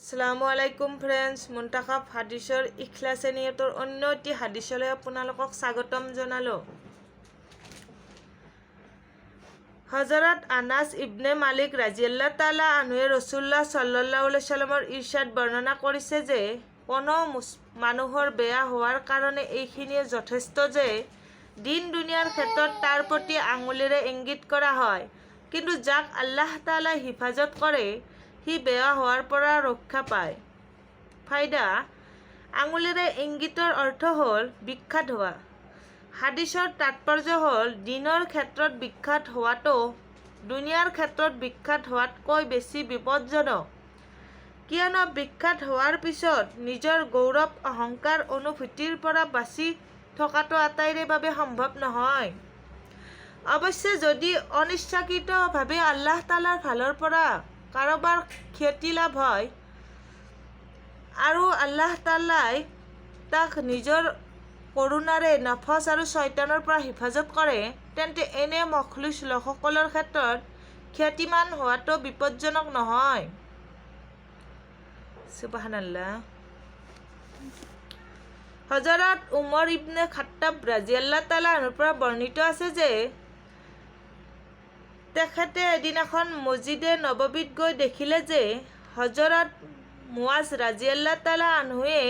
আসসালামু আলাইকুম ফ্ৰেণ্ডছ, মুন্তাখাব হাদিছৰ ইখলাছে নিয়তৰ অন্য এটি হাদিছলৈ আপোনালোকক স্বাগতম জনালোঁ। হজৰত আনাছ ইবনে মালিক ৰাজিয়াল্লাহু তাআলা আনহুৱে ৰাসূলুল্লাহ সাল্লাল্লাহু আলাইহি ওয়াসাল্লামৰ ইৰশাদ বৰ্ণনা কৰিছে যে কোনো মানুহৰ বেয়া হোৱাৰ কাৰণে এইখিনিয়ে যথেষ্ট যে দিন দুনিয়াৰ ক্ষেত্ৰত তাৰ প্ৰতি আঙুলিৰে ইংগিত কৰা হয়, কিন্তু যাক আল্লাহ তাআলাই হিফাজত কৰে সি বেয়া হোৱাৰ পৰা ৰক্ষা পায়। ফাইদা: আঙুলিৰে ইংগিতৰ অৰ্থ হ'ল বিখ্যাত হোৱা। হাদিছৰ তাৎপৰ্য হ'ল দিনৰ ক্ষেত্ৰত বিখ্যাত হোৱাটো দুনিয়াৰ ক্ষেত্ৰত বিখ্যাত হোৱাতকৈ বেছি বিপদজনক, কিয়নো বিখ্যাত হোৱাৰ পিছত নিজৰ গৌৰৱ অহংকাৰ অনুভূতিৰ পৰা বাচি থকাটো আটাইৰে বাবে সম্ভৱ নহয়। অৱশ্যে যদি অনিচ্ছাকৃতভাৱে আল্লাহ তাআলাৰ ফালৰ পৰা কাৰোবাৰ ক্ষতি লাভ হয় আৰু আল্লাহ তাআলাই তাক নিজৰ কৰুণাৰে নফস আৰু শয়তানৰ পৰা হিফাজত কৰে, তেন্তে এনে মখলুছ লোকসকলৰ ক্ষেত্ৰত খ্যাতিমান হোৱাটো বিপদজনক নহয়। সুবহানাল্লাহ। হজৰত উমৰ ইবনে খাত্তাব ৰাজিয়াল্লাহু তাআলা আনহুৰ পৰা বৰ্ণিত আছে যে তেখেতে এদিন এখন মছজিদে নববীত গৈ দেখিলে যে হজৰত মুআজ ৰাজিয়াল্লাহু তাআলা আনহুৱে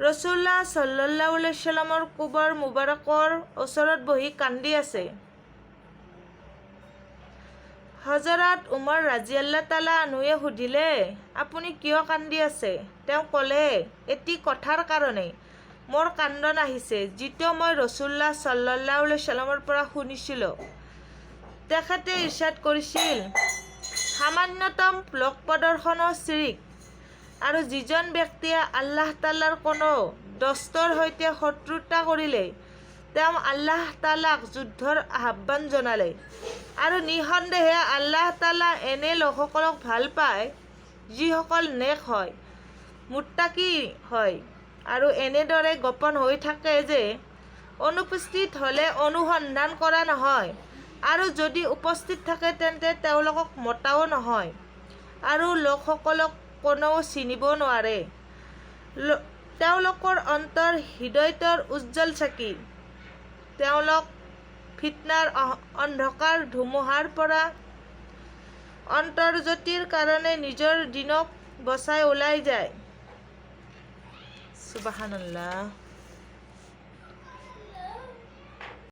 ৰাসূলুল্লাহ সাল্লাল্লাহু আলাইহি ওয়াসাল্লামৰ কুবৰ মুবাৰকৰ ওচৰত বহি কান্দি আছে। হজৰত উমৰ ৰাজিয়াল্লাহু তাআলা আনহুৱে সুধিলে, আপুনি কিয় কান্দি আছে? তেওঁ ক'লে, এটি কথাৰ কাৰণে মোৰ কান্দন আহিছে যিটো মই ৰাসূলুল্লাহ সাল্লাল্লাহু আলাইহি ওয়াসাল্লামৰ পৰা শুনিছিলোঁ। তেখেতে ইৰশাদ কৰিছিল, সামান্যতম লোক প্ৰদৰ্শনৰ চিৰিক, আৰু যিজন ব্যক্তিয়ে আল্লাহ তাআলাৰ কোনো দস্তৰ সৈতে শত্ৰুতা কৰিলে তেওঁ আল্লাহ তাআলাক যুদ্ধৰ আহ্বান জনালে, আৰু নিঃসন্দেহে আল্লাহ তাআলা এনে লোকসকলক ভাল পায় যিসকল নেক হয়, মুত্তাকি হয় আৰু এনেদৰে গোপন হৈ থাকে যে অনুপস্থিত হ'লে অনুসন্ধান কৰা নহয়, আৰু যদি উপস্থিত থাকে তেন্তে তেওঁলোকক মতাও নহয়, আৰু লোকসকলক কোনেও চিনিব নোৱাৰে। তেওঁলোকৰ অন্তৰ হৃদয়ৰ উজ্জ্বল চাকি। তেওঁলোক ফিতনাৰ অন্ধকাৰ ধুমুহাৰ পৰা অন্তৰ্জ্যোতিৰ কাৰণে নিজৰ দিনক বচাই ওলাই যায়। সুবহানাল্লাহ।